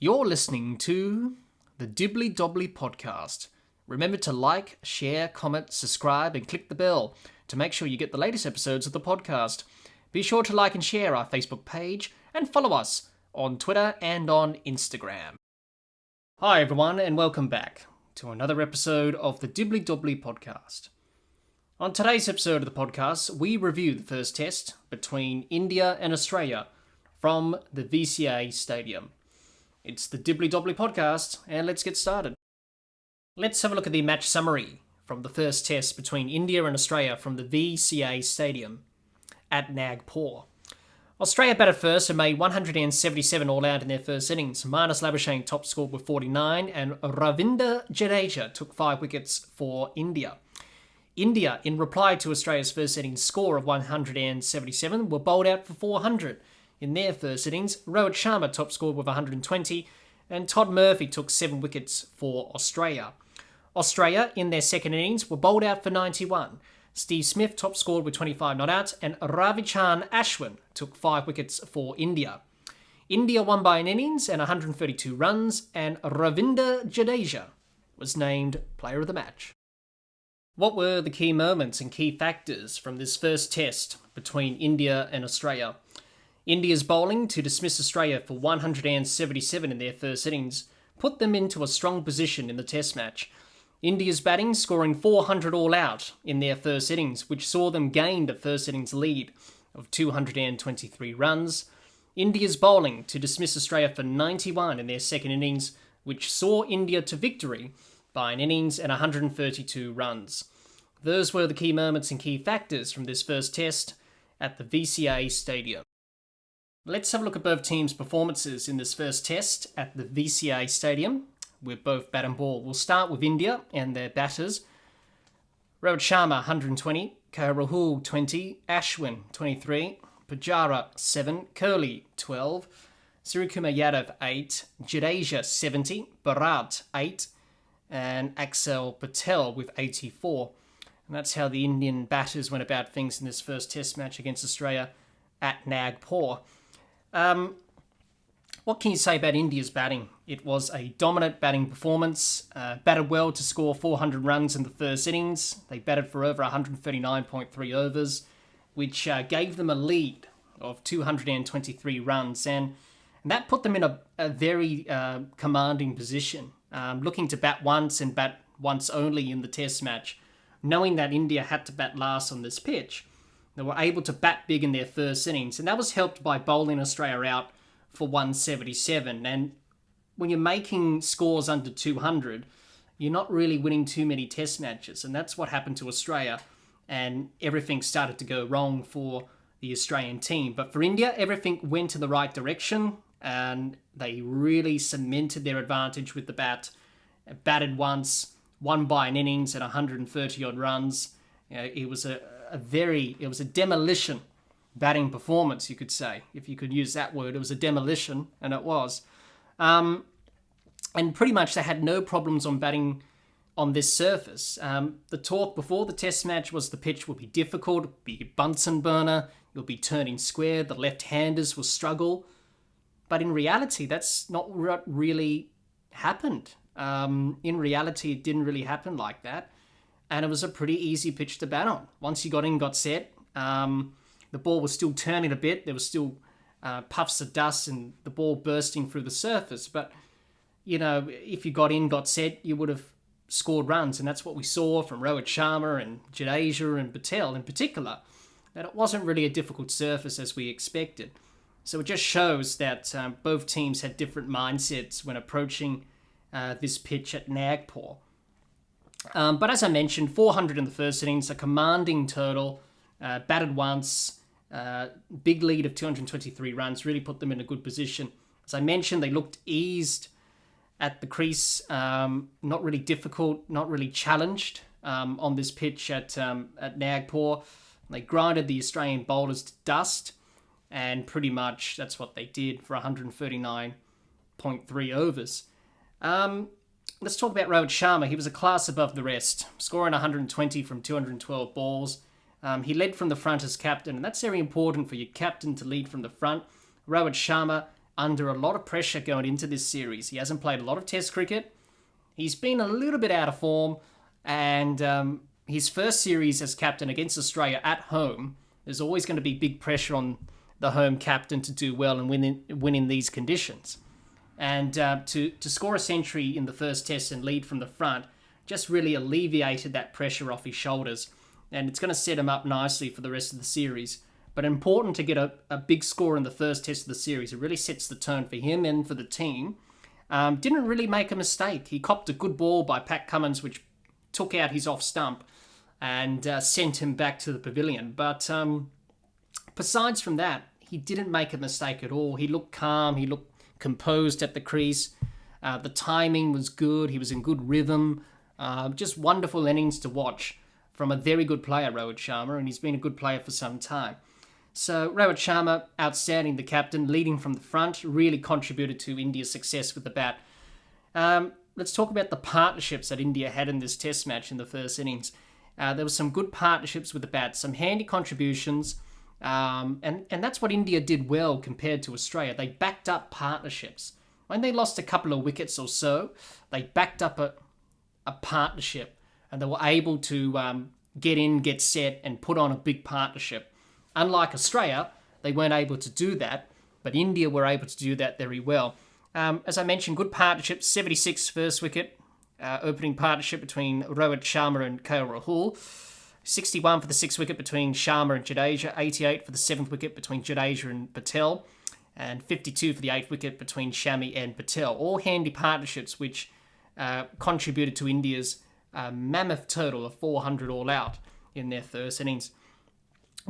You're listening to the Dibbly Dobbly Podcast. Remember to like, share, comment, subscribe, and click the bell to make sure you get the latest episodes of the podcast. Be sure to like and share our Facebook page and follow us on Twitter and on Instagram. Hi everyone, and welcome back to another episode of the Dibbly Dobbly Podcast. On today's episode of the podcast, we review the first test between India and Australia from the VCA Stadium. It's the Dibbly Dobbly Podcast, and let's get started. Let's have a look at the match summary from the first test between India and Australia from the VCA Stadium at Nagpur. Australia batted first and made 177 all out in their first innings. Marnus Labuschagne top scored with 49, and Ravindra Jadeja took 5 wickets for India. India, in reply to Australia's first innings score of 177, were bowled out for 400. In their first innings, Rohit Sharma top scored with 120, and Todd Murphy took 7 wickets for Australia. Australia, in their second innings, were bowled out for 91. Steve Smith top scored with 25 not out, and Ravichandran Ashwin took 5 wickets for India. India won by an innings and 132 runs, and Ravindra Jadeja was named Player of the Match. What were the key moments and key factors from this first test between India and Australia? India's bowling to dismiss Australia for 177 in their first innings put them into a strong position in the test match. India's batting scoring 400 all out in their first innings, which saw them gain the first innings lead of 223 runs. India's bowling to dismiss Australia for 91 in their second innings, which saw India to victory by an innings and 132 runs. Those were the key moments and key factors from this first test at the VCA Stadium. Let's have a look at both teams' performances in this first test at the VCA Stadium with both bat and ball. We'll start with India and their batters. Rohit Sharma, 120, Rahul, 20, Ashwin, 23, Pujara, 7, Kohli, 12, Suryakumar Yadav, 8, Jadeja, 70, Bharat, 8, and Axel Patel with 84. And that's how the Indian batters went about things in this first test match against Australia at Nagpur. What can you say about India's batting? It was a dominant batting performance, batted well to score 400 runs in the first innings. They batted for over 139.3 overs, which gave them a lead of 223 runs, and that put them in a very commanding position, looking to bat once and bat once only in the test match, knowing that India had to bat last on this pitch. They were able to bat big in their first innings, and that was helped by bowling Australia out for 177. And when you're making scores under 200, you're not really winning too many test matches, and that's what happened to Australia, and everything started to go wrong for the Australian team. But for India, everything went in the right direction, and they really cemented their advantage with the bat, batted once, won by an innings at 130 odd runs. It was a demolition batting performance, you could say, if you could use that word. It was a demolition, and it was. And pretty much they had no problems on batting on this surface. The talk before the test match was the pitch would be difficult, be a Bunsen burner, you'll be turning square, the left-handers will struggle. But in reality, that's not what really happened. In reality, it didn't really happen like that. And it was a pretty easy pitch to bat on. Once you got set, the ball was still turning a bit. There was still puffs of dust and the ball bursting through the surface. But, if you got set, you would have scored runs. And that's what we saw from Rohit Sharma and Jadeja and Patel in particular, that it wasn't really a difficult surface as we expected. So it just shows that both teams had different mindsets when approaching this pitch at Nagpur. But as I mentioned, 400 in the first innings, a commanding total, batted once, big lead of 223 runs, really put them in a good position. As I mentioned, they looked eased at the crease, not really difficult, not really challenged on this pitch at Nagpur. They grinded the Australian bowlers to dust, and pretty much that's what they did for 139.3 overs. Let's talk about Rohit Sharma. He was a class above the rest, scoring 120 from 212 balls. He led from the front as captain, and that's very important for your captain to lead from the front. Rohit Sharma, under a lot of pressure going into this series. He hasn't played a lot of Test cricket. He's been a little bit out of form, and his first series as captain against Australia at home, there's always going to be big pressure on the home captain to do well and win in these conditions. And to score a century in the first test and lead from the front just really alleviated that pressure off his shoulders. And it's going to set him up nicely for the rest of the series. But important to get a big score in the first test of the series. It really sets the tone for him and for the team. Didn't really make a mistake. He copped a good ball by Pat Cummins, which took out his off stump and sent him back to the pavilion. But besides from that, he didn't make a mistake at all. He looked calm. He looked composed at the crease. The timing was good. He was in good rhythm. Just wonderful innings to watch from a very good player, Rohit Sharma, and he's been a good player for some time. So Rohit Sharma, outstanding, the captain, leading from the front, really contributed to India's success with the bat. Let's talk about the partnerships that India had in this test match in the first innings. There were some good partnerships with the bat, some handy contributions, and that's what India did well compared to Australia. They backed up partnerships. When they lost a couple of wickets or so, they backed up a partnership, and they were able to get in, get set, and put on a big partnership. Unlike Australia, they weren't able to do that, but India were able to do that very well. As I mentioned, good partnership, 76 first wicket, opening partnership between Rohit Sharma and KL Rahul, 61 for the sixth wicket between Sharma and Jadeja, 88 for the seventh wicket between Jadeja and Patel, and 52 for the eighth wicket between Shami and Patel. All handy partnerships which contributed to India's mammoth total of 400 all out in their first innings.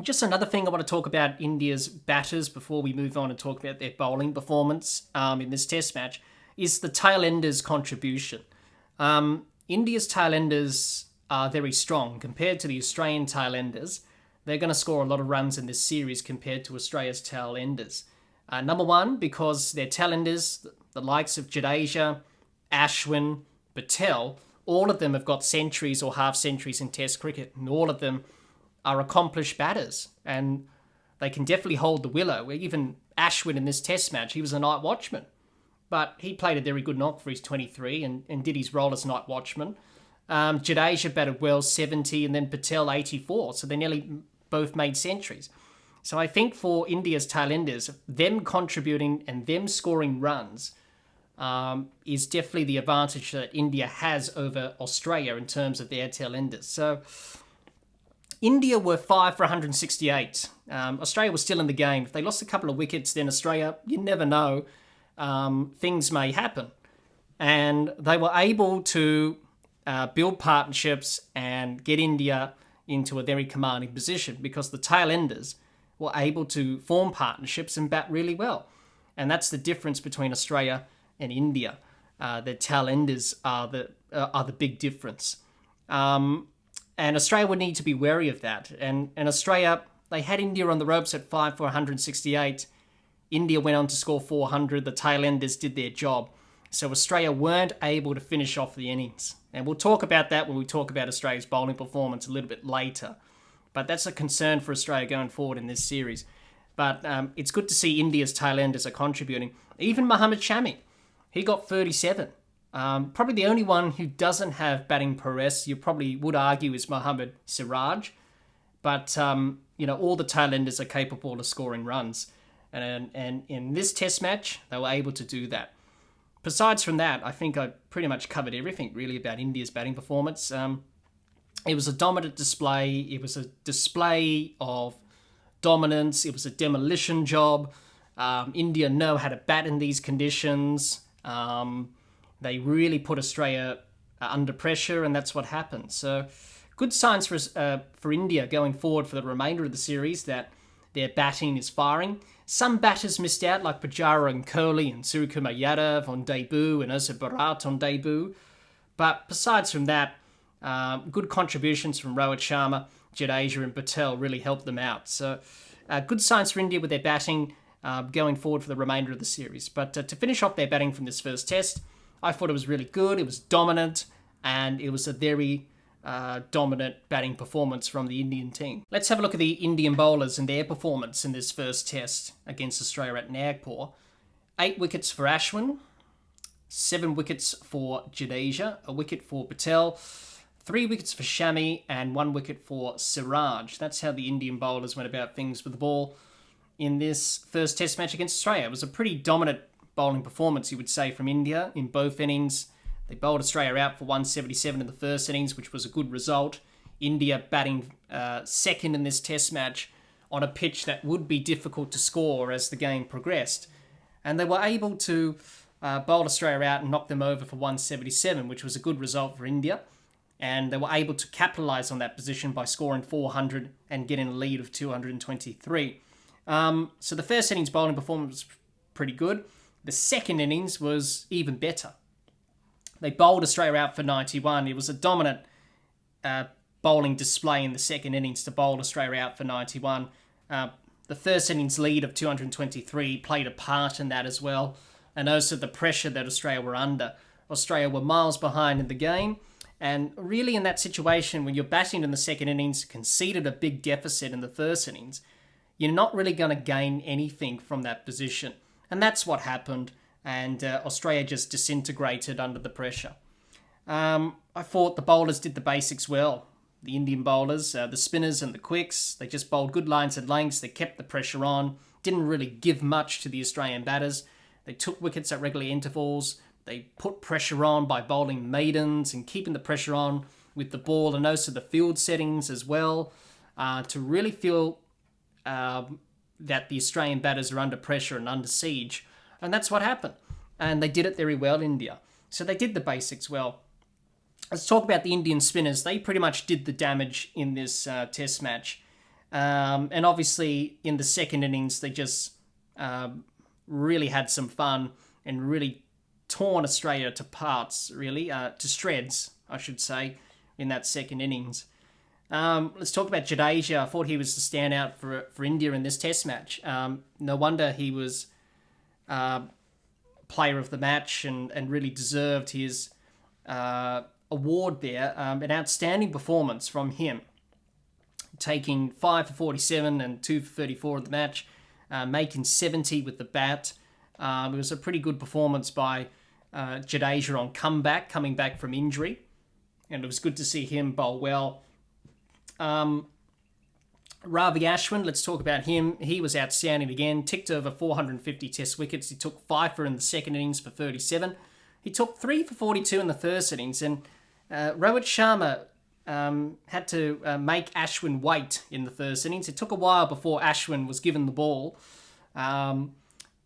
Just another thing I want to talk about India's batters before we move on and talk about their bowling performance in this test match is the tail-enders' contribution. India's tail-enders are very strong. Compared to the Australian tail-enders, they're going to score a lot of runs in this series compared to Australia's tail-enders. Number one, because their tail-enders, the likes of Jadeja, Ashwin, Patel, all of them have got centuries or half centuries in Test cricket, and all of them are accomplished batters, and they can definitely hold the willow. Even Ashwin in this test match, he was a night watchman, but he played a very good knock for his 23 and did his role as night watchman. Jadeja batted well, 70, and then Patel 84, so they nearly both made centuries. So I think for India's tail-enders, them contributing and them scoring runs is definitely the advantage that India has over Australia in terms of their tail-enders. So India were 5 for 168. Australia was still in the game. If they lost a couple of wickets, then Australia, you never know, things may happen. And they were able to build partnerships and get India into a very commanding position because the tail-enders were able to form partnerships and bat really well. And that's the difference between Australia and India. The tail-enders are the big difference. And Australia would need to be wary of that. And Australia, they had India on the ropes at 5 for 168. India went on to score 400. The tail-enders did their job. So Australia weren't able to finish off the innings. And we'll talk about that when we talk about Australia's bowling performance a little bit later. But that's a concern for Australia going forward in this series. But it's good to see India's tail-enders are contributing. Even Mohammad Shami, he got 37. Probably the only one who doesn't have batting prowess, you probably would argue, is Mohammad Siraj. But, all the tail-enders are capable of scoring runs. And in this test match, they were able to do that. Besides from that, I think I pretty much covered everything, really, about India's batting performance. It was a dominant display. It was a display of dominance. It was a demolition job. India know how to bat in these conditions. They really put Australia under pressure, and that's what happened. So good signs for India going forward for the remainder of the series that their batting is firing. Some batters missed out, like Pujara and Kohli and Suryakumar Yadav on debut and Azhar Bharat on debut. But besides from that, good contributions from Rohit Sharma, Jadeja and Patel really helped them out. So good signs for India with their batting going forward for the remainder of the series. But to finish off their batting from this first test, I thought it was really good. It was dominant, and it was a very dominant batting performance from the Indian team. Let's have a look at the Indian bowlers and their performance in this first test against Australia at Nagpur. 8 wickets for Ashwin, 7 wickets for Jadeja, a wicket for Patel, 3 wickets for Shami, and 1 wicket for Siraj. That's how the Indian bowlers went about things with the ball in this first test match against Australia. It was a pretty dominant bowling performance, you would say, from India in both innings. They bowled Australia out for 177 in the first innings, which was a good result. India batting second in this test match on a pitch that would be difficult to score as the game progressed. And they were able to bowl Australia out and knock them over for 177, which was a good result for India. And they were able to capitalise on that position by scoring 400 and getting a lead of 223. So the first innings bowling performance was pretty good. The second innings was even better. They bowled Australia out for 91. It was a dominant bowling display in the second innings to bowl Australia out for 91. The first innings lead of 223 played a part in that as well. And also the pressure that Australia were under. Australia were miles behind in the game. And really in that situation, when you're batting in the second innings, conceded a big deficit in the first innings, you're not really going to gain anything from that position. And that's what happened. And Australia just disintegrated under the pressure. I thought the bowlers did the basics well. The Indian bowlers, the spinners and the quicks, they just bowled good lines and lengths. They kept the pressure on. Didn't really give much to the Australian batters. They took wickets at regular intervals. They put pressure on by bowling maidens and keeping the pressure on with the ball and also the field settings as well to really feel that the Australian batters are under pressure and under siege. And that's what happened. And they did it very well, India. So they did the basics well. Let's talk about the Indian spinners. They pretty much did the damage in this test match. And obviously, in the second innings, they just really had some fun and really torn Australia to parts, really, to shreds, I should say, in that second innings. Let's talk about Jadeja. I thought he was the standout for India in this test match. No wonder he was player of the match and really deserved his award there. An outstanding performance from him, taking 5 for 47 and 2 for 34 of the match, making 70 with the bat. It was a pretty good performance by Jadeja on comeback, coming back from injury. And it was good to see him bowl well. Ravi Ashwin, let's talk about him. He was outstanding again, ticked over 450 test wickets. He took 5 for in the second innings for 37. He took 3 for 42 in the first innings. And Rohit Sharma had to make Ashwin wait in the first innings. It took a while before Ashwin was given the ball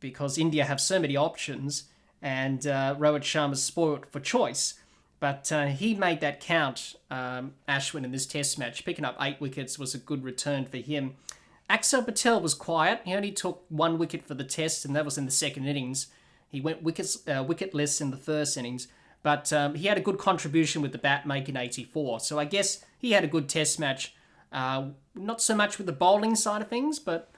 because India have so many options and Rohit Sharma's spoiled for choice. But he made that count, Ashwin, in this test match. Picking up 8 wickets was a good return for him. Axar Patel was quiet. He only took 1 wicket for the test, and that was in the second innings. He went wicketless in the first innings. But he had a good contribution with the bat, making 84. So I guess he had a good test match. Not so much with the bowling side of things, but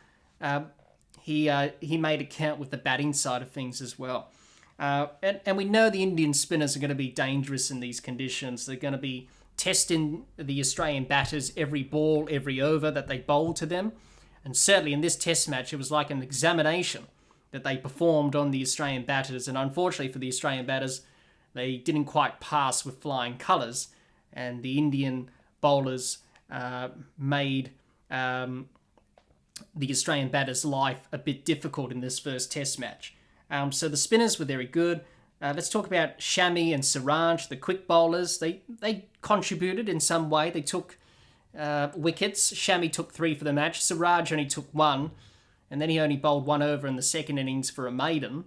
he made it count with the batting side of things as well. And we know the Indian spinners are going to be dangerous in these conditions. They're going to be testing the Australian batters every ball, every over that they bowl to them. And certainly in this test match, it was like an examination that they performed on the Australian batters. And unfortunately for the Australian batters, they didn't quite pass with flying colours. And the Indian bowlers made the Australian batters' life a bit difficult in this first test match. So the spinners were very good. Let's talk about Shami and Siraj, the quick bowlers. They contributed in some way. They took wickets. Shami took 3 for the match. Siraj only took 1. And then he only bowled 1 over in the second innings for a maiden.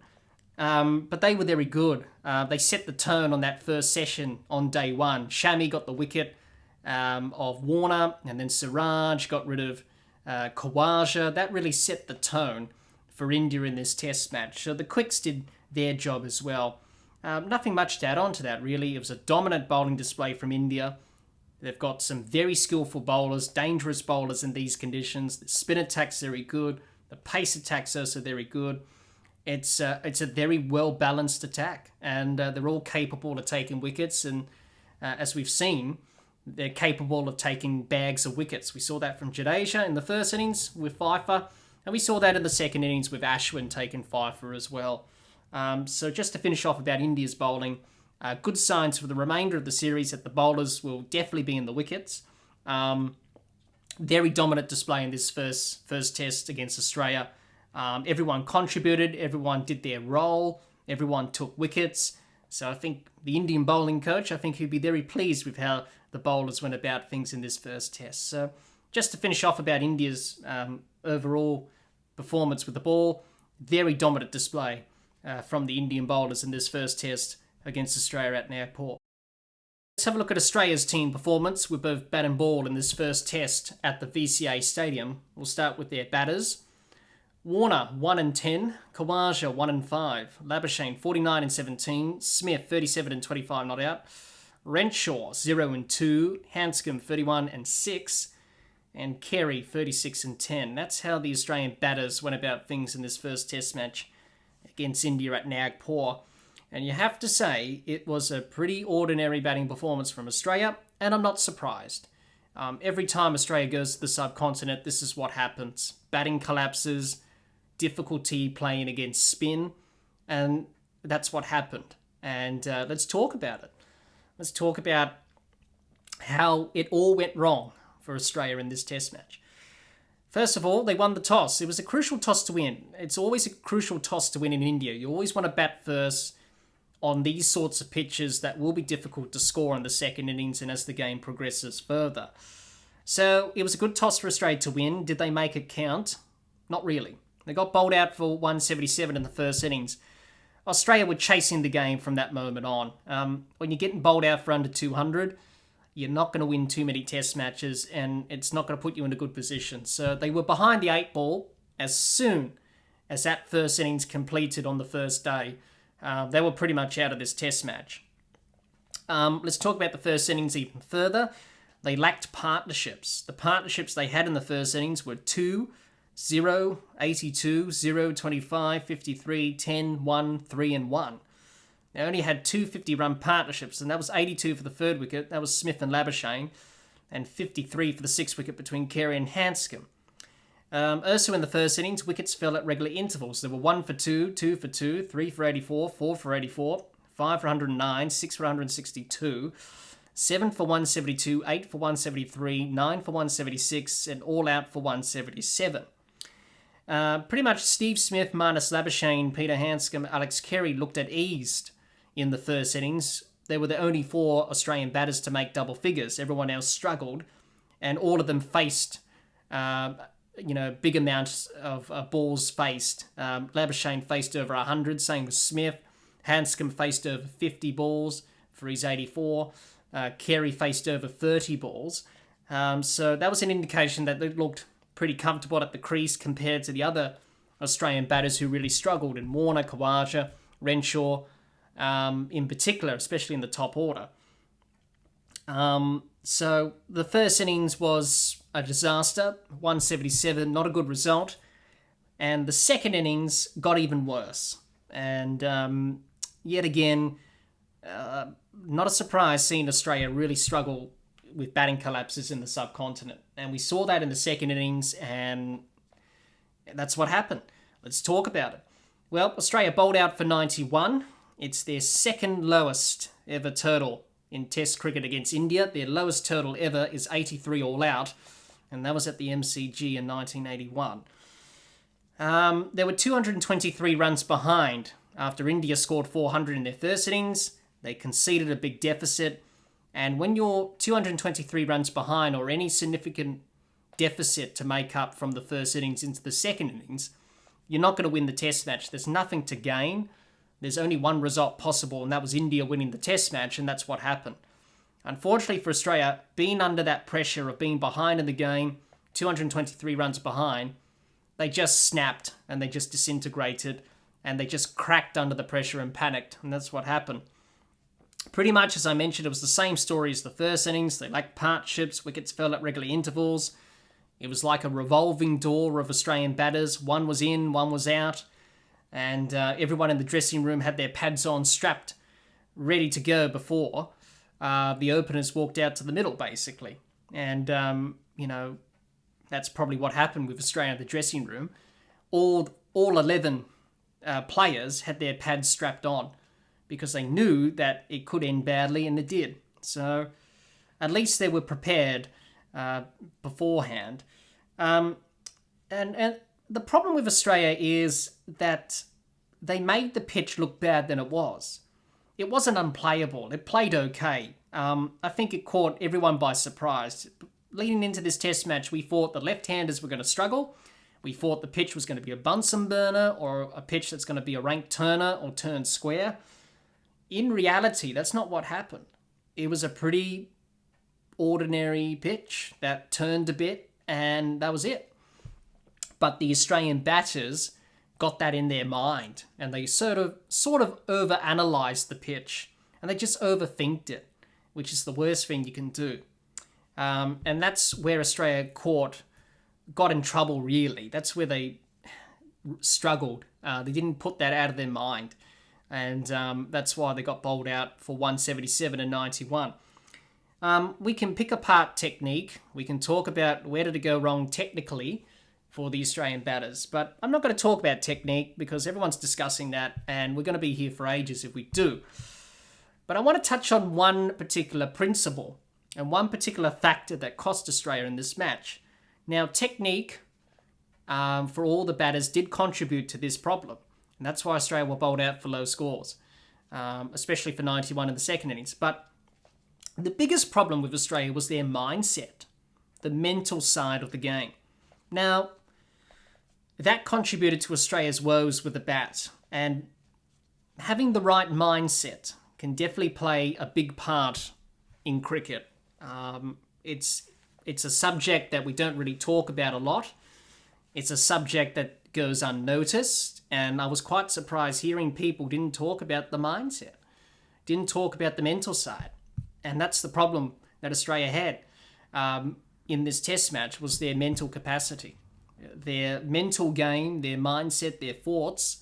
But they were very good. They set the tone on that first session on day 1. Shami got the wicket of Warner. And then Siraj got rid of Khawaja. That really set the tone for India in this test match. So the quicks did their job as well. Nothing much to add on to that, really. It was a dominant bowling display from India. They've got some very skillful bowlers, dangerous bowlers in these conditions. The spin attack's very good. The pace attack's also very good. It's a very well-balanced attack, and they're all capable of taking wickets. And as we've seen, they're capable of taking bags of wickets. We saw that from Jadeja in the first innings with Pfeiffer. And we saw that in the second innings with Ashwin taking 5 for as well. So just to finish off about India's bowling, good signs for the remainder of the series that the bowlers will definitely be in the wickets. Very dominant display in this first test against Australia. Everyone contributed, everyone did their role, everyone took wickets. So I think the Indian bowling coach, I think he'd be very pleased with how the bowlers went about things in this first test. So just to finish off about India's overall performance with the ball, very dominant display from the Indian bowlers in this first test against Australia at Nagpur. Let's have a look at Australia's team performance with both bat and ball in this first test at the VCA Stadium. We'll start with their batters. Warner 1-10, Khawaja 1-5, Labuschagne 49-17, Smith 37-25 not out, Renshaw 0-2, Hanscom 31-6, and Carey 36-10. That's how the Australian batters went about things in this first test match against India at Nagpur. And you have to say, it was a pretty ordinary batting performance from Australia, and I'm not surprised. Every time Australia goes to the subcontinent, this is what happens. Batting collapses, difficulty playing against spin, and that's what happened. And let's talk about it. Let's talk about how it all went wrong for Australia in this test match. First of all, they won the toss. It was a crucial toss to win. It's always a crucial toss to win in India. You always want to bat first on these sorts of pitches that will be difficult to score in the second innings and as the game progresses further. So it was a good toss for Australia to win. Did they make it count? Not really. They got bowled out for 177 in the first innings. Australia were chasing the game from that moment on. When you're getting bowled out for under 200, you're not going to win too many test matches, and it's not going to put you in a good position. So they were behind the 8 ball as soon as that first innings completed on the first day. They were pretty much out of this test match. Let's talk about the first innings even further. They lacked partnerships. The partnerships they had in the first innings were 2, 0, 82, 0, 25, 53, 10, 1, 3 and 1. They only had 2 50-run partnerships, and that was 82 for the third wicket. That was Smith and Labuschagne, and 53 for the sixth wicket between Carey and Hanscom. Also in the first innings, wickets fell at regular intervals. There were 1 for 2, 2 for 2, 3 for 84, 4 for 84, 5 for 109, 6 for 162, 7 for 172, 8 for 173, 9 for 176, and all out for 177. Pretty much Steve Smith, Marnus Labuschagne, Peter Hanscom, Alex Carey looked at eased in the first innings. They were the only 4 Australian batters to make double figures. Everyone else struggled, and all of them faced big amounts of balls faced. Labuschagne faced over 100, same with Smith. Hanscom faced over 50 balls for his 84. Carey faced over 30 balls. So that was an indication that they looked pretty comfortable at the crease compared to the other Australian batters who really struggled in Warner, Khawaja, Renshaw, in particular, especially in the top order. So the first innings was a disaster, 177, not a good result. And the second innings got even worse. And yet again, not a surprise seeing Australia really struggle with batting collapses in the subcontinent. And we saw that in the second innings, and that's what happened. Let's talk about it. Well, Australia bowled out for 91. It's their second lowest ever total in Test cricket against India. Their lowest total ever is 83 all out, and that was at the MCG in 1981. There were 223 runs behind after India scored 400 in their first innings. They conceded a big deficit, and when you're 223 runs behind or any significant deficit to make up from the first innings into the second innings, you're not going to win the test match. There's nothing to gain. There's only one result possible, and that was India winning the test match, and that's what happened. Unfortunately for Australia, being under that pressure of being behind in the game, 223 runs behind, they just snapped and they just disintegrated and they just cracked under the pressure and panicked, and that's what happened. Pretty much, as I mentioned, it was the same story as the first innings. They lacked partnerships, wickets fell at regular intervals. It was like a revolving door of Australian batters. One was in, one was out. And everyone in the dressing room had their pads on, strapped, ready to go before the openers walked out to the middle, basically. And, that's probably what happened with Australia in the dressing room. All 11 players had their pads strapped on because they knew that it could end badly, and it did. So at least they were prepared beforehand. And the problem with Australia is that they made the pitch look bad than it was. It wasn't unplayable. It played okay. I think it caught everyone by surprise. Leading into this test match, we thought the left-handers were going to struggle. We thought the pitch was going to be a Bunsen burner or a pitch that's going to be a rank turner or turn square. In reality, that's not what happened. It was a pretty ordinary pitch that turned a bit, and that was it. But the Australian batters got that in their mind, and they sort of overanalyzed the pitch, and they just overthinked it, which is the worst thing you can do. And that's where Australia got in trouble, really. That's where they struggled. They didn't put that out of their mind. And that's why they got bowled out for 177 and 91. We can pick apart technique. We can talk about where did it go wrong technically for the Australian batters. But I'm not going to talk about technique because everyone's discussing that, and we're going to be here for ages if we do. But I want to touch on one particular principle and one particular factor that cost Australia in this match. Now, technique for all the batters did contribute to this problem. And that's why Australia were bowled out for low scores, especially for 91 in the second innings. But the biggest problem with Australia was their mindset, the mental side of the game. Now, that contributed to Australia's woes with the bat. And having the right mindset can definitely play a big part in cricket. It's a subject that we don't really talk about a lot. It's a subject that goes unnoticed, and I was quite surprised hearing people didn't talk about the mindset, didn't talk about the mental side. And that's the problem that Australia had in this test match, was their mental capacity. Their mental game, their mindset, their thoughts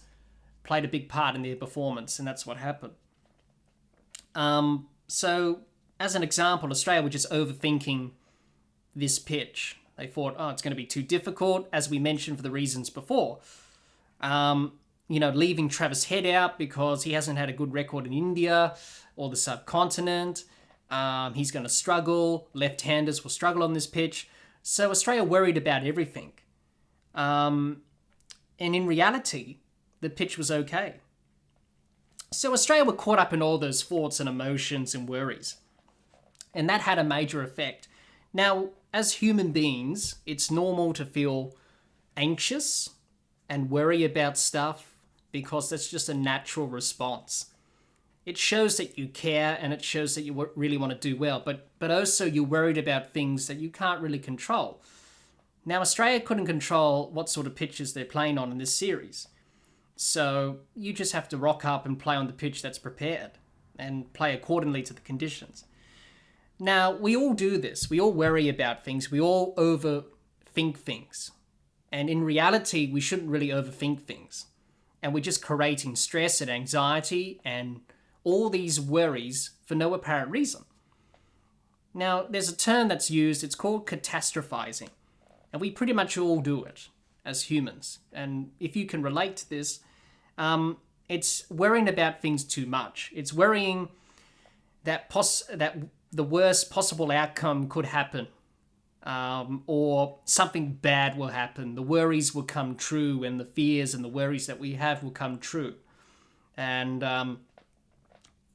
played a big part in their performance, and that's what happened. So, as an example, Australia were just overthinking this pitch. They thought, it's going to be too difficult, as we mentioned for the reasons before. Leaving Travis Head out because he hasn't had a good record in India or the subcontinent. He's going to struggle. Left-handers will struggle on this pitch. So Australia worried about everything. And in reality, the pitch was okay. So Australia were caught up in all those thoughts and emotions and worries. And that had a major effect. Now, as human beings, it's normal to feel anxious and worry about stuff because that's just a natural response. It shows that you care and it shows that you really want to do well, but also you're worried about things that you can't really control. Now, Australia couldn't control what sort of pitches they're playing on in this series. So you just have to rock up and play on the pitch that's prepared and play accordingly to the conditions. Now, we all do this. We all worry about things. We all overthink things. And in reality, we shouldn't really overthink things. And we're just creating stress and anxiety and all these worries for no apparent reason. Now, there's a term that's used. It's called catastrophizing. And we pretty much all do it as humans. And if you can relate to this, it's worrying about things too much. It's worrying that the worst possible outcome could happen, or something bad will happen. The worries will come true, and the fears and the worries that we have will come true. And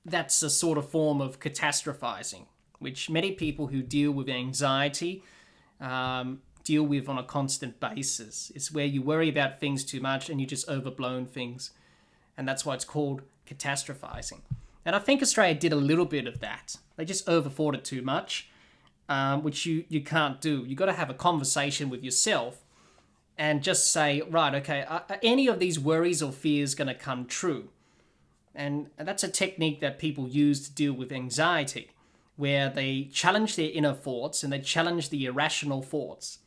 that's a sort of form of catastrophizing, which many people who deal with anxiety deal with on a constant basis. It's where you worry about things too much and you just overblown things. And that's why it's called catastrophizing. And I think Australia did a little bit of that. They just overthought it too much, which you can't do. You've got to have a conversation with yourself and just say, right, okay, are any of these worries or fears going to come true? And that's a technique that people use to deal with anxiety, where they challenge their inner thoughts and they challenge the irrational thoughts.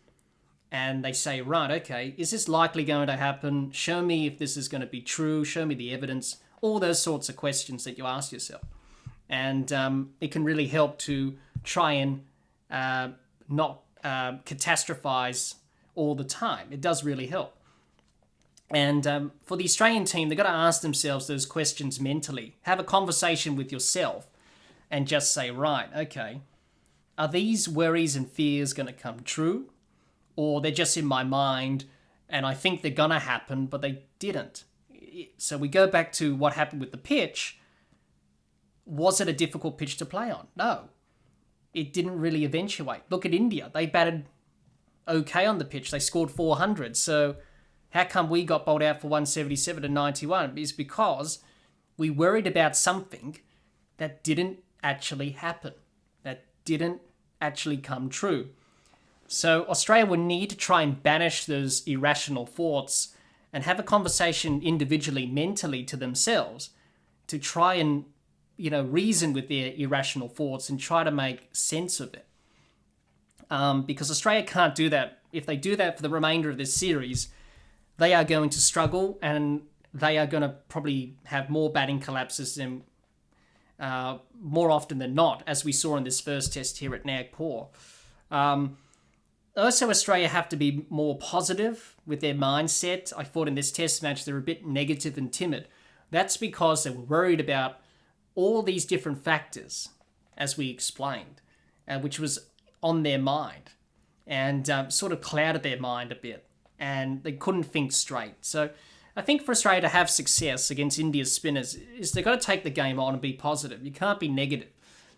And they say, right, okay, is this likely going to happen? Show me if this is going to be true. Show me the evidence. All those sorts of questions that you ask yourself. And it can really help to try and not catastrophize all the time. It does really help. And for the Australian team, they've got to ask themselves those questions mentally. Have a conversation with yourself and just say, right, okay, are these worries and fears going to come true? Or they're just in my mind and I think they're going to happen, but they didn't. So we go back to what happened with the pitch. Was it a difficult pitch to play on? No. It didn't really eventuate. Look at India. They batted okay on the pitch. They scored 400. So how come we got bowled out for 177 to 91? It's because we worried about something that didn't actually happen, that didn't actually come true. So Australia would need to try and banish those irrational thoughts and have a conversation individually, mentally to themselves to try and, reason with their irrational thoughts and try to make sense of it. Because Australia can't do that. If they do that for the remainder of this series, they are going to struggle and they are going to probably have more batting collapses than more often than not, as we saw in this first test here at Nagpur. Also, Australia have to be more positive with their mindset. I thought in this test match they're a bit negative and timid. That's because they were worried about all these different factors, as we explained, which was on their mind and sort of clouded their mind a bit, and they couldn't think straight. So I think for Australia to have success against India's spinners is they've got to take the game on and be positive. You can't be negative.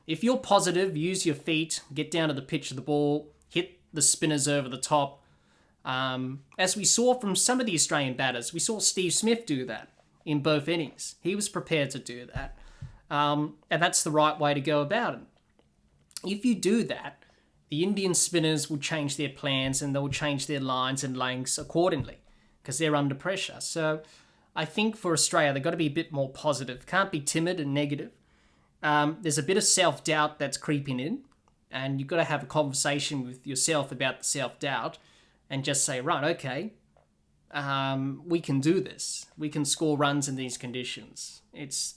If you're positive, use your feet, get down to the pitch of the ball, hit the spinners over the top. As we saw from some of the Australian batters, we saw Steve Smith do that in both innings. He was prepared to do that. And that's the right way to go about it. If you do that, the Indian spinners will change their plans and they'll change their lines and lengths accordingly because they're under pressure. So I think for Australia, they've got to be a bit more positive. Can't be timid and negative. There's a bit of self-doubt that's creeping in, and you've got to have a conversation with yourself about the self-doubt and just say, right, okay, we can do this. We can score runs in these conditions. It's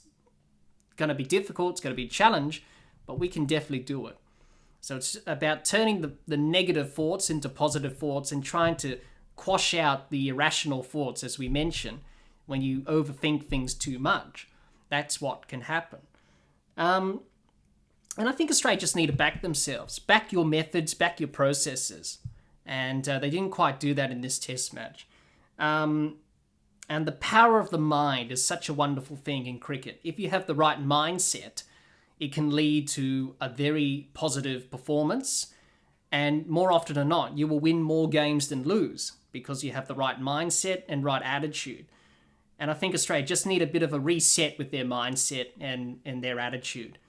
going to be difficult. It's going to be a challenge, but we can definitely do it. So it's about turning the negative thoughts into positive thoughts and trying to quash out the irrational thoughts, as we mentioned, when you overthink things too much. That's what can happen. And I think Australia just need to back themselves. Back your methods, back your processes. And they didn't quite do that in this test match. And the power of the mind is such a wonderful thing in cricket. If you have the right mindset, it can lead to a very positive performance. And more often than not, you will win more games than lose because you have the right mindset and right attitude. And I think Australia just need a bit of a reset with their mindset and their attitude.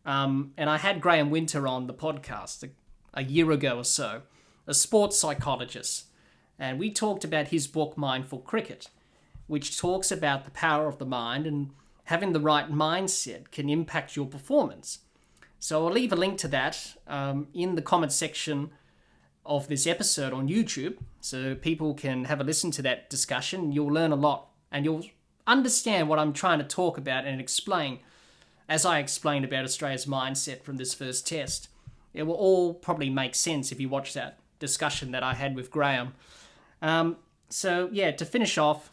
And I had Graham Winter on the podcast a year ago or so, a sports psychologist. And we talked about his book, Mindful Cricket, which talks about the power of the mind and having the right mindset can impact your performance. So I'll leave a link to that in the comment section of this episode on YouTube, so people can have a listen to that discussion. You'll learn a lot, and you'll understand what I'm trying to talk about and explain as I explained about Australia's mindset from this first test. It will all probably make sense if you watch that discussion that I had with Graham. So yeah, to finish off,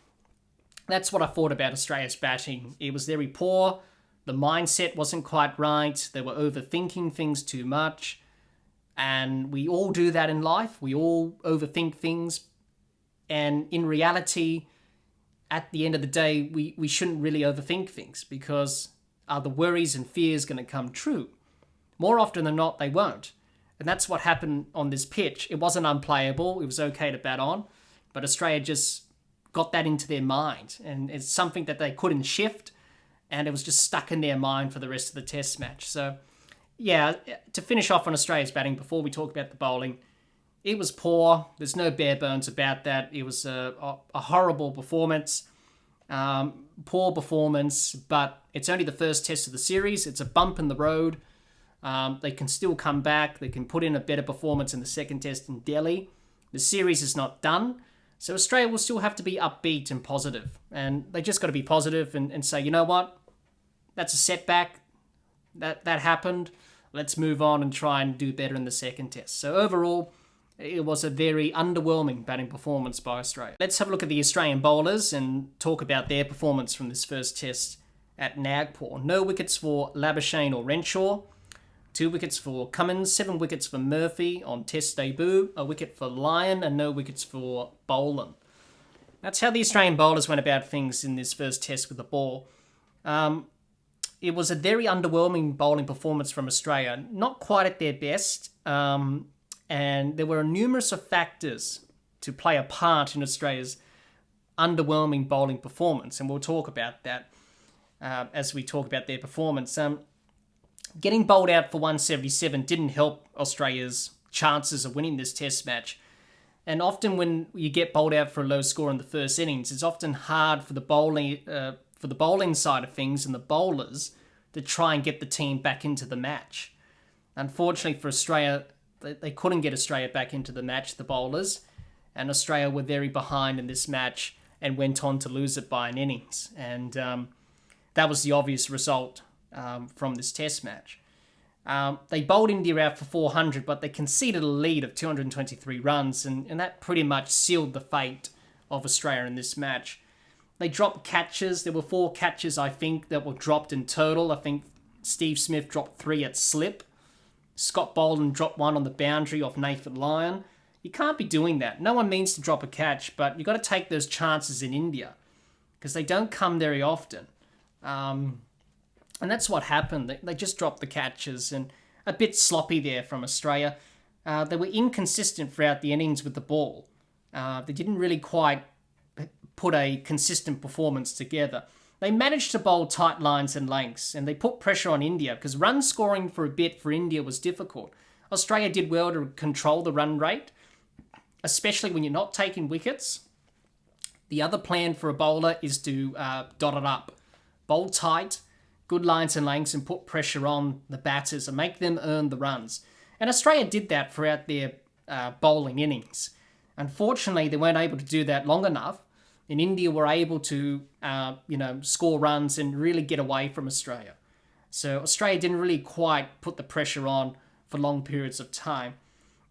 that's what I thought about Australia's batting. It was very poor. The mindset wasn't quite right. They were overthinking things too much. And we all do that in life. We all overthink things. And in reality, at the end of the day, we shouldn't really overthink things because are the worries and fears going to come true? More often than not, they won't. And that's what happened on this pitch. It wasn't unplayable. It was okay to bat on. But Australia just got that into their mind. And it's something that they couldn't shift. And it was just stuck in their mind for the rest of the test match. So, yeah, to finish off on Australia's batting before we talk about the bowling, it was poor. There's no bare bones about that. It was a horrible performance. Poor performance, but it's only the first test of the series. It's a bump in the road. They can still come back. They can put in a better performance in the second test in Delhi. The series is not done. So Australia will still have to be upbeat and positive. And they just got to be positive and say, you know what? That's a setback. That happened. Let's move on and try and do better in the second test. So overall, it was a very underwhelming batting performance by Australia. Let's have a look at the Australian bowlers and talk about their performance from this first test at Nagpur. No wickets for Labuschagne or Renshaw. 2 wickets for Cummins, 7 wickets for Murphy on test debut, a wicket for Lyon, and no wickets for Boland. That's how the Australian bowlers went about things in this first test with the ball. It was a very underwhelming bowling performance from Australia, not quite at their best, and there were numerous of factors to play a part in Australia's underwhelming bowling performance, and we'll talk about that as we talk about their performance. Getting bowled out for 177 didn't help Australia's chances of winning this test match. And often when you get bowled out for a low score in the first innings, it's often hard for the bowling side of things and the bowlers to try and get the team back into the match. Unfortunately for Australia, they couldn't get Australia back into the match, the bowlers, and Australia were very behind in this match and went on to lose it by an innings. And that was the obvious result from this test match. They bowled India out for 400, but they conceded a lead of 223 runs, and that pretty much sealed the fate of Australia in this match. They dropped catches. There were 4 catches, I think, that were dropped in total. I think Steve Smith dropped 3 at slip. Scott Boland dropped 1 on the boundary off Nathan Lyon. You can't be doing that. No one means to drop a catch, but you've got to take those chances in India because they don't come very often. And that's what happened. They just dropped the catches, and a bit sloppy there from Australia. They were inconsistent throughout the innings with the ball. They didn't really quite put a consistent performance together. They managed to bowl tight lines and lengths, and they put pressure on India because run scoring for a bit for India was difficult. Australia did well to control the run rate, especially when you're not taking wickets. The other plan for a bowler is to dot it up. Bowl tight, good lines and lengths, and put pressure on the batters and make them earn the runs. And Australia did that throughout their bowling innings. Unfortunately, they weren't able to do that long enough, and India were able to score runs and really get away from Australia. So Australia didn't really quite put the pressure on for long periods of time.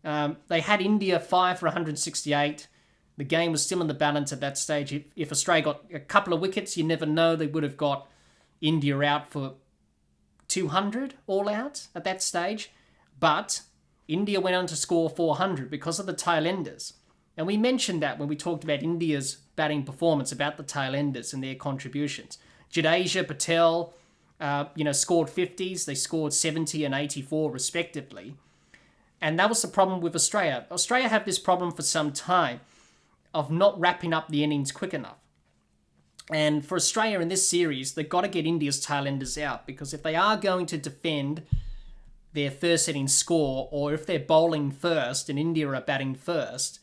They had India 5 for 168. The game was still in the balance at that stage. If Australia got a couple of wickets, you never know, they would have got India out for 200 all out at that stage. But India went on to score 400 because of the tail-enders. And we mentioned that when we talked about India's batting performance, about the tail-enders and their contributions. Jadeja, Patel, scored 50s. They scored 70 and 84 respectively. And that was the problem with Australia. Australia have this problem for some time of not wrapping up the innings quick enough. And for Australia in this series, they've got to get India's tail-enders out, because if they are going to defend their first inning score, or if they're bowling first and India are batting first,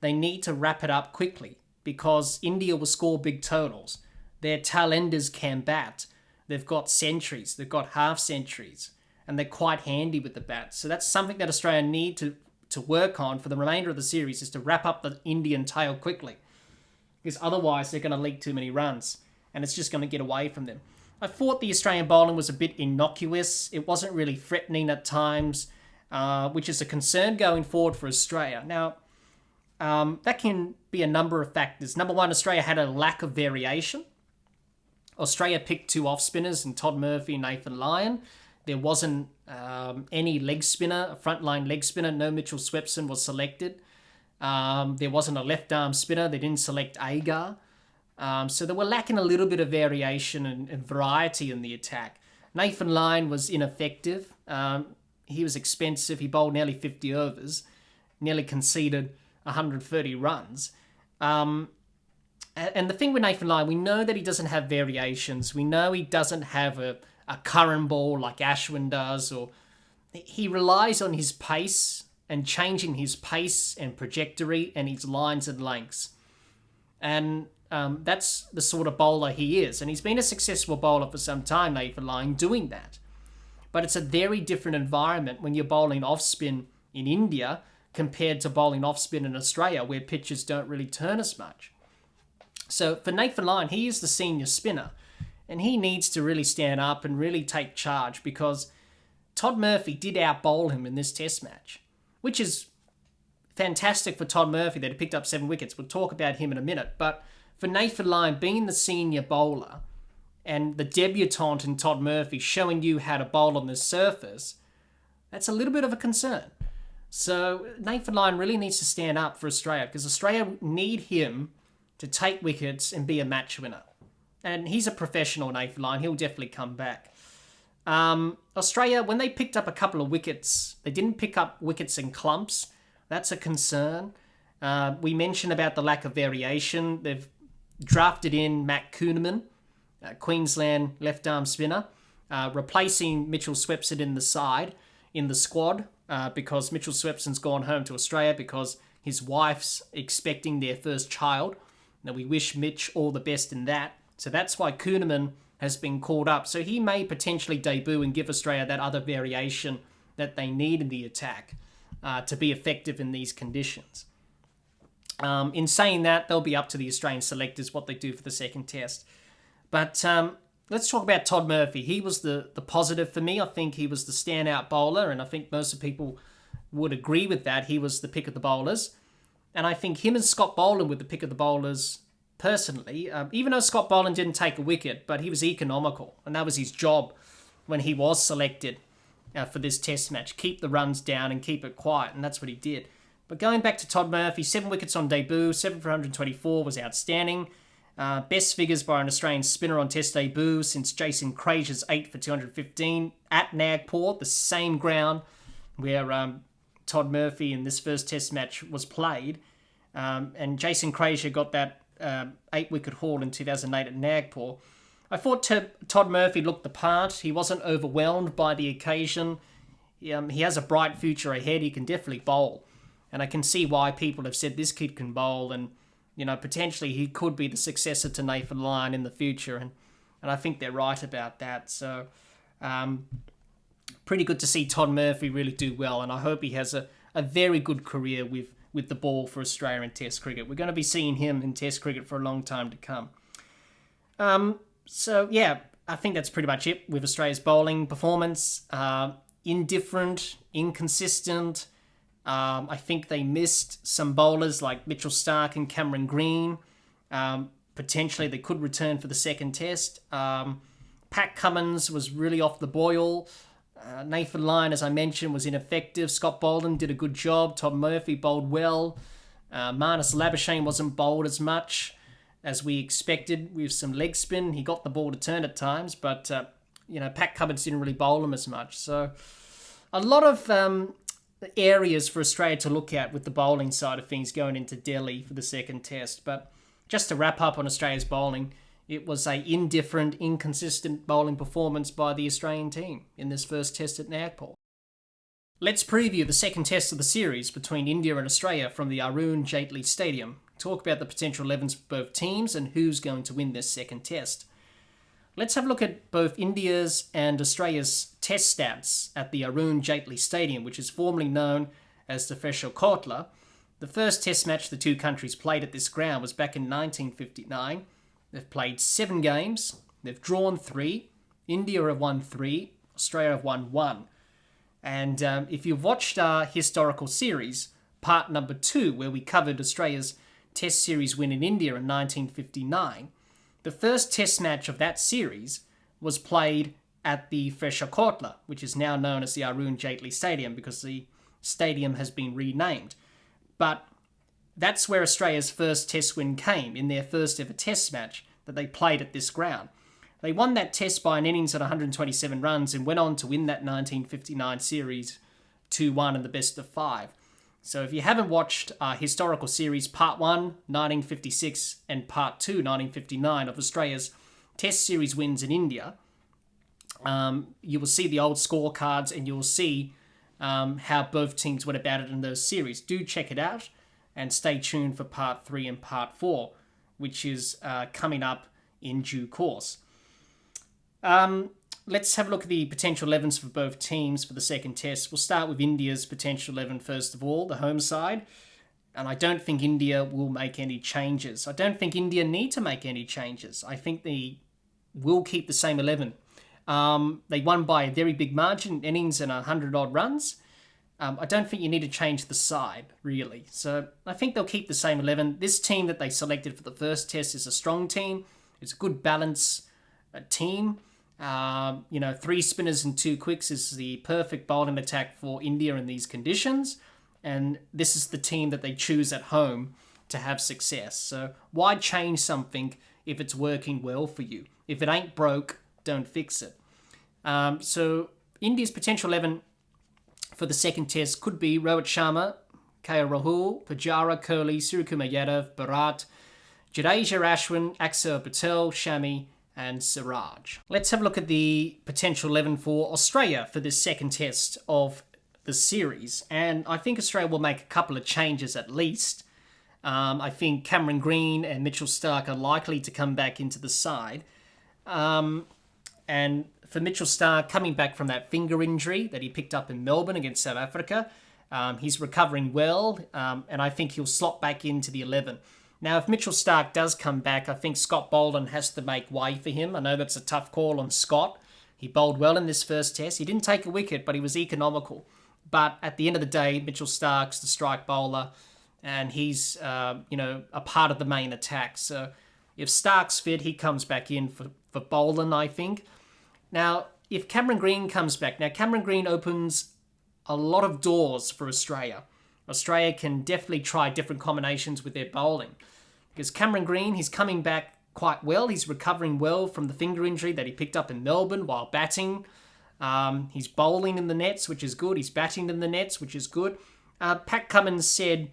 they need to wrap it up quickly, because India will score big totals. Their tail-enders can bat. They've got centuries, they've got half centuries, and they're quite handy with the bat. So that's something that Australia need to work on for the remainder of the series, is to wrap up the Indian tail quickly. Because otherwise they're going to leak too many runs, and it's just going to get away from them. I thought the Australian bowling was a bit innocuous. It wasn't really threatening at times, which is a concern going forward for Australia. Now, that can be a number of factors. Number one, Australia had a lack of variation. Australia picked 2 off-spinners in Todd Murphy and Nathan Lyon. There wasn't any leg spinner, a frontline leg spinner. No Mitchell Swepson was selected. There wasn't a left-arm spinner. They didn't select Agar. So they were lacking a little bit of variation and variety in the attack. Nathan Lyon was ineffective. He was expensive. He bowled nearly 50 overs, nearly conceded 130 runs. And the thing with Nathan Lyon, we know that he doesn't have variations. We know he doesn't have a current ball like Ashwin does, or he relies on his pace and changing his pace and trajectory and his lines and lengths. And that's the sort of bowler he is. And he's been a successful bowler for some time, Nathan Lyon, doing that. But it's a very different environment when you're bowling off-spin in India compared to bowling off-spin in Australia, where pitches don't really turn as much. So for Nathan Lyon, he is the senior spinner, and he needs to really stand up and really take charge, because Todd Murphy did out-bowl him in this test match, which is fantastic for Todd Murphy that he picked up 7 wickets. We'll talk about him in a minute. But for Nathan Lyon being the senior bowler and the debutant in Todd Murphy showing you how to bowl on this surface, that's a little bit of a concern. So Nathan Lyon really needs to stand up for Australia because Australia need him to take wickets and be a match winner. And he's a professional, Nathan Lyon. He'll definitely come back. Australia, when they picked up a couple of wickets, they didn't pick up wickets in clumps. That's a concern. We mentioned about the lack of variation. They've drafted in Matt Kuhneman, Queensland left-arm spinner, replacing Mitchell Swepson in the squad, because Mitchell Swepson's gone home to Australia because his wife's expecting their first child. Now, we wish Mitch all the best in that. So that's why Kuhneman has been called up. So he may potentially debut and give Australia that other variation that they need in the attack to be effective in these conditions. In saying that, they'll be up to the Australian selectors what they do for the second test. But let's talk about Todd Murphy. He was the positive for me. I think he was the standout bowler, and I think most of people would agree with that. He was the pick of the bowlers. And I think him and Scott Boland were the pick of the bowlers personally, even though Scott Boland didn't take a wicket, but he was economical, and that was his job when he was selected for this test match. Keep the runs down and keep it quiet, and that's what he did. But going back to Todd Murphy, 7 wickets on debut, 7 for 124 was outstanding. Best figures by an Australian spinner on test debut since Jason Krazier's 8 for 215 at Nagpur, the same ground where Todd Murphy in this first test match was played. And Jason Krazier got that 8-wicket haul in 2008 at Nagpur. I thought Todd Murphy looked the part. He wasn't overwhelmed by the occasion. He has a bright future ahead. He can definitely bowl. And I can see why people have said this kid can bowl, and potentially he could be the successor to Nathan Lyon in the future. And I think they're right about that. So pretty good to see Todd Murphy really do well. And I hope he has a very good career with the ball for Australia in Test cricket. We're going to be seeing him in Test cricket for a long time to come. So, yeah, I think that's pretty much it with Australia's bowling performance. Indifferent, inconsistent. I think they missed some bowlers like Mitchell Starc and Cameron Green. Potentially they could return for the second test. Pat Cummins was really off the boil. Nathan Lyon, as I mentioned, was ineffective. Scott Boland did a good job. Todd Murphy bowled well. Marnus Labuschagne wasn't bowled as much as we expected with some leg spin. He got the ball to turn at times, but Pat Cummins didn't really bowl him as much. So a lot of areas for Australia to look at with the bowling side of things going into Delhi for the second test. But just to wrap up on Australia's bowling, it was a indifferent, inconsistent bowling performance by the Australian team in this first test at Nagpur. Let's preview the second test of the series between India and Australia from the Arun Jaitley Stadium. Talk about the potential 11s for both teams and who's going to win this second test. Let's have a look at both India's and Australia's test stats at the Arun Jaitley Stadium, which is formerly known as the Feshel Kotla. The first test match the two countries played at this ground was back in 1959. They've played 7 games. They've drawn 3. India have won 3. Australia have won 1. And if you've watched our historical series, part number 2, where we covered Australia's test series win in India in 1959, the first test match of that series was played at the Feshel Kotla, which is now known as the Arun Jaitley Stadium because the stadium has been renamed. But that's where Australia's first test win came, in their first ever test match that they played at this ground. They won that test by an innings at 127 runs and went on to win that 1959 series 2-1 in the best of 5. So if you haven't watched our historical series, Part 1, 1956, and Part 2, 1959, of Australia's test series wins in India, you will see the old scorecards and you'll see how both teams went about it in those series. Do check it out. And stay tuned for Part 3 and Part 4, which is coming up in due course. Let's have a look at the potential 11s for both teams for the second test. We'll start with India's potential 11 first of all, the home side. And I don't think India will make any changes. I don't think India need to make any changes. I think they will keep the same 11. They won by a very big margin, innings and 100-odd runs. I don't think you need to change the side, really. So I think they'll keep the same 11. This team that they selected for the first test is a strong team. It's a good balance team. 3 spinners and 2 quicks is the perfect bowling attack for India in these conditions. And this is the team that they choose at home to have success. So why change something if it's working well for you? If it ain't broke, don't fix it. So India's potential 11 for the second test could be Rohit Sharma, KL Rahul, Pujara, Kohli, Suryakumar Yadav, Bharat, Jadeja, Ashwin, Axar Patel, Shami, and Siraj. Let's have a look at the potential 11 for Australia for this second test of the series. And I think Australia will make a couple of changes at least. I think Cameron Green and Mitchell Starc are likely to come back into the side. And for Mitchell Starc, coming back from that finger injury that he picked up in Melbourne against South Africa, he's recovering well, and I think he'll slot back into the 11. Now, if Mitchell Starc does come back, I think Scott Boland has to make way for him. I know that's a tough call on Scott. He bowled well in this first test. He didn't take a wicket, but he was economical. But at the end of the day, Mitchell Starc's the strike bowler, and he's a part of the main attack. So if Starc's fit, he comes back in for Boland, I think. Now, if Cameron Green comes back, Cameron Green opens a lot of doors for Australia. Australia can definitely try different combinations with their bowling. Because Cameron Green, he's coming back quite well. He's recovering well from the finger injury that he picked up in Melbourne while batting. He's bowling in the nets, which is good. He's batting in the nets, which is good. Pat Cummins said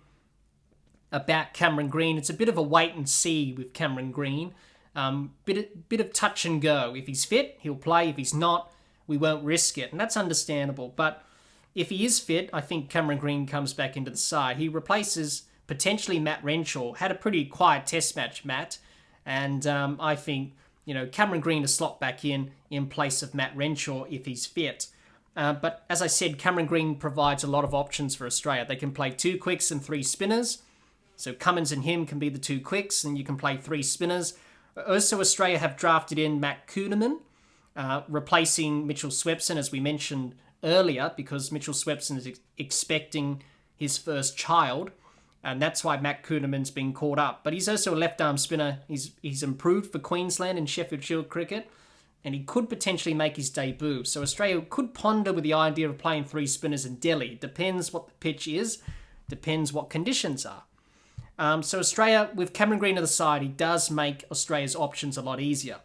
about Cameron Green, it's a bit of a wait and see with Cameron Green. Bit of touch and go. If he's fit, he'll play. If he's not, we won't risk it. And that's understandable. But if he is fit, I think Cameron Green comes back into the side. He replaces potentially Matt Renshaw. Had a pretty quiet test match, Matt. And I think, Cameron Green to slot back in place of Matt Renshaw if he's fit. But as I said, Cameron Green provides a lot of options for Australia. They can play 2 quicks and 3 spinners. So Cummins and him can be the 2 quicks, and you can play 3 spinners. Also, Australia have drafted in Matt Kuhnemann, replacing Mitchell Swepson, as we mentioned earlier, because Mitchell Swepson is expecting his first child, and that's why Matt Kuhnemann's been called up. But he's also a left-arm spinner. He's improved for Queensland and Sheffield Shield cricket, and he could potentially make his debut. So Australia could ponder with the idea of playing 3 spinners in Delhi. Depends what the pitch is, depends what conditions are. So Australia, with Cameron Green to the side, he does make Australia's options a lot easier.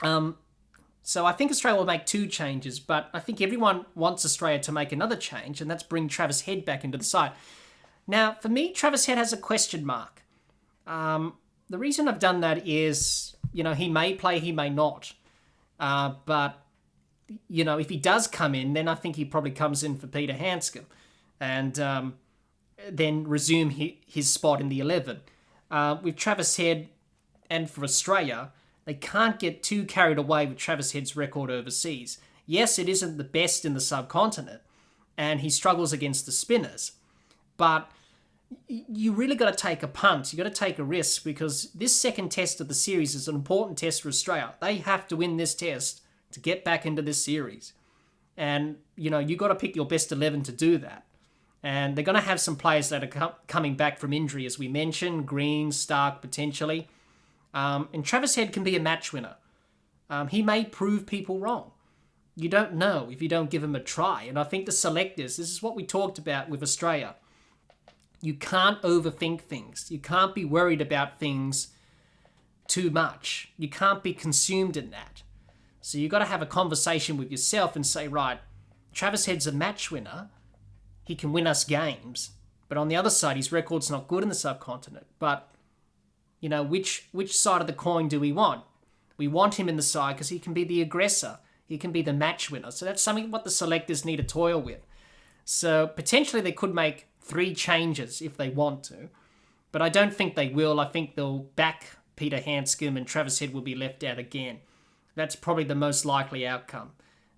So I think Australia will make 2 changes, but I think everyone wants Australia to make another change, and that's bring Travis Head back into the side. Now, for me, Travis Head has a question mark. The reason I've done that is, he may play, he may not. But, if he does come in, then I think he probably comes in for Peter Handscomb. And then resume his spot in the 11. With Travis Head and for Australia, they can't get too carried away with Travis Head's record overseas. Yes, it isn't the best in the subcontinent, and he struggles against the spinners. But you really got to take a punt. You got to take a risk, because this second test of the series is an important test for Australia. They have to win this test to get back into this series. And, you got to pick your best 11 to do that. And they're going to have some players that are coming back from injury, as we mentioned, Green, Starc, potentially. And Travis Head can be a match winner. He may prove people wrong. You don't know if you don't give him a try. And I think the selectors, this is what we talked about with Australia. You can't overthink things. You can't be worried about things too much. You can't be consumed in that. So you've got to have a conversation with yourself and say, right, Travis Head's a match winner. He can win us games. But on the other side, his record's not good in the subcontinent. But, which side of the coin do we want? We want him in the side because he can be the aggressor. He can be the match winner. So that's something what the selectors need to toil with. So potentially they could make 3 changes if they want to. But I don't think they will. I think they'll back Peter Handscomb and Travis Head will be left out again. That's probably the most likely outcome.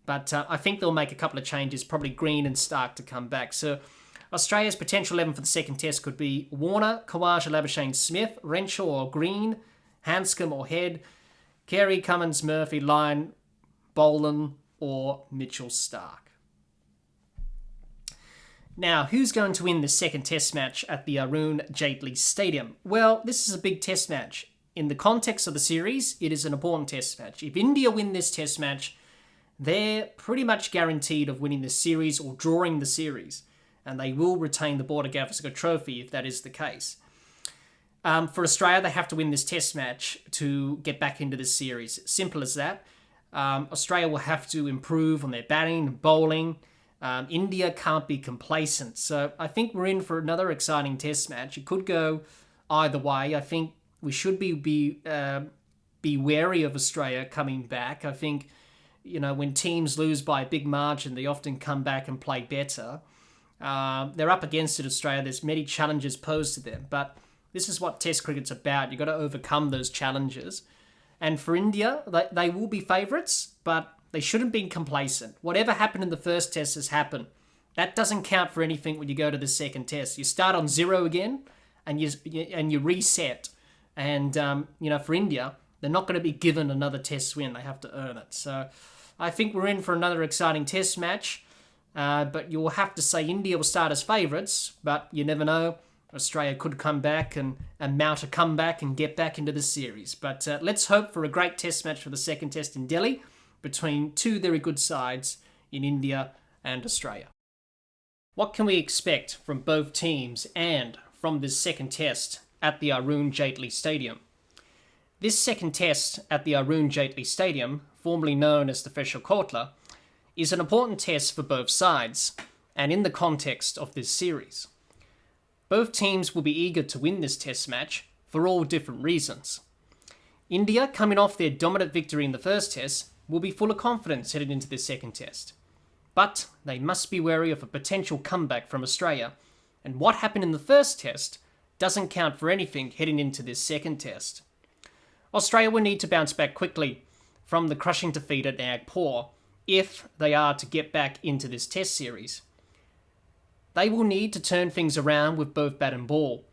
But I think they'll make a couple of changes, probably Green and Starc to come back. So Australia's potential 11 for the second test could be Warner, Khawaja, Labuschagne, Smith, Renshaw or Green, Handscomb or Head, Carey, Cummins, Murphy, Lyon, Boland or Mitchell Starc. Now, who's going to win the second test match at the Arun Jaitley Stadium? Well, this is a big test match. In the context of the series, it is an important test match. If India win this test match, they're pretty much guaranteed of winning the series or drawing the series, and they will retain the Border Gavaskar Trophy if that is the case. For Australia, they have to win this test match to get back into this series. Simple as that. Australia will have to improve on their batting and bowling. India can't be complacent. So I think we're in for another exciting test match. It could go either way. I think we should be wary of Australia coming back. I think, when teams lose by a big margin, they often come back and play better. They're up against it, Australia. There's many challenges posed to them. But this is what Test cricket's about. You've got to overcome those challenges. And for India, they will be favourites, but they shouldn't be complacent. Whatever happened in the first test has happened. That doesn't count for anything when you go to the second test. You start on zero again, and you reset. And for India, they're not going to be given another test win. They have to earn it. So I think we're in for another exciting test match. But you'll have to say India will start as favourites, but you never know. Australia could come back and mount a comeback and get back into the series. But let's hope for a great test match for the second test in Delhi between two very good sides in India and Australia. What can we expect from both teams and from this second test at the Arun Jaitley Stadium? This second test at the Arun Jaitley Stadium, formerly known as the Faisal Kotla, is an important test for both sides, and in the context of this series. Both teams will be eager to win this test match for all different reasons. India, coming off their dominant victory in the first test, will be full of confidence heading into this second test. But they must be wary of a potential comeback from Australia, and what happened in the first test doesn't count for anything heading into this second test. Australia will need to bounce back quickly from the crushing defeat at Nagpur if they are to get back into this test series. They will need to turn things around with both bat and ball.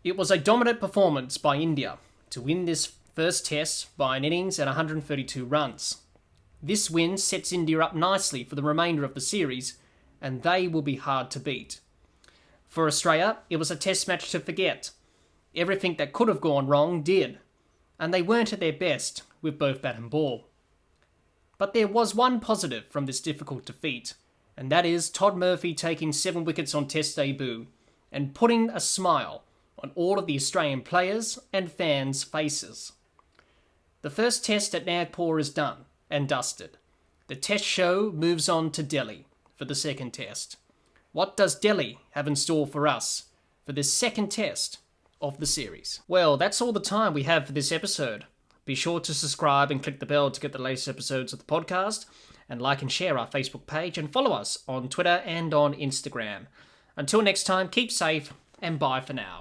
It was a dominant performance by India to win this first test by an innings at 132 runs. This win sets India up nicely for the remainder of the series, and they will be hard to beat. For Australia, it was a test match to forget. Everything that could have gone wrong did, and they weren't at their best with both bat and ball. But there was one positive from this difficult defeat, and that is Todd Murphy taking 7 wickets on Test debut and putting a smile on all of the Australian players and fans' faces. The first test at Nagpur is done and dusted. The test show moves on to Delhi for the second test. What does Delhi have in store for us for this second test of the series? Well, that's all the time we have for this episode. Be sure to subscribe and click the bell to get the latest episodes of the podcast, and like and share our Facebook page and follow us on Twitter and on Instagram. Until next time, keep safe and bye for now.